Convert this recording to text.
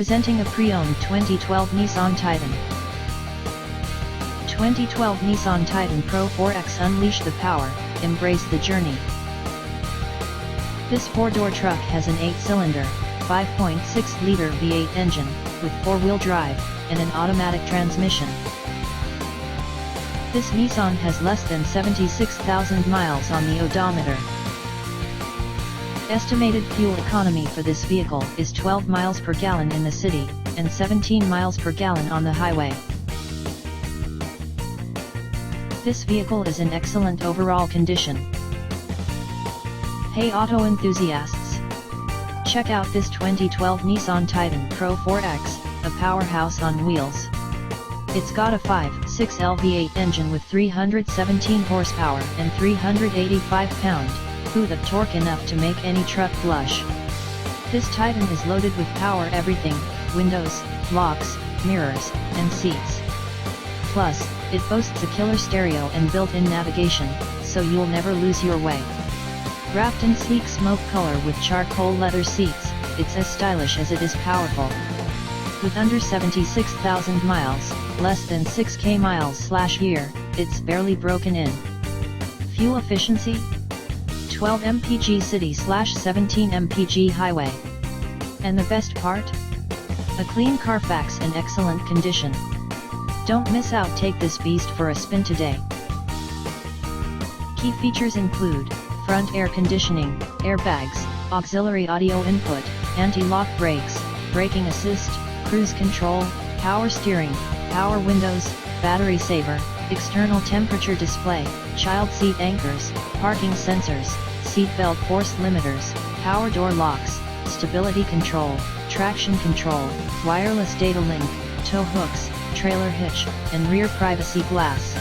Presenting a pre-owned 2012 Nissan Titan. 2012 Nissan Titan Pro-4X. Unleash the power, embrace the journey. This four-door truck has an 8-cylinder, 5.6-liter V8 engine, with four-wheel drive, and an automatic transmission. This Nissan has less than 76,000 miles on the odometer. Estimated fuel economy for this vehicle is 12 miles per gallon in the city, and 17 miles per gallon on the highway. This vehicle is in excellent overall condition. Hey auto enthusiasts! Check out this 2012 Nissan Titan Pro-4X, a powerhouse on wheels. It's got a 5.6L V8 engine with 317 horsepower and 385 pound-feet of torque, enough to make any truck blush. This Titan is loaded with power everything: windows, locks, mirrors, and seats. Plus, it boasts a killer stereo and built-in navigation, so you'll never lose your way. Wrapped in sleek smoke color with charcoal leather seats, it's as stylish as it is powerful. With under 76,000 miles, less than 6k miles/year, it's barely broken in. Fuel efficiency? 12 mpg city/17 mpg highway. And the best part? A clean Carfax in excellent condition. Don't miss out, take this beast for a spin today. Key features include front air conditioning, airbags, auxiliary audio input, anti-lock brakes, braking assist, cruise control, power steering, power windows, battery saver, external temperature display, child seat anchors, parking sensors, seat belt force limiters, power door locks, stability control, traction control, wireless data link, tow hooks, trailer hitch, and rear privacy glass.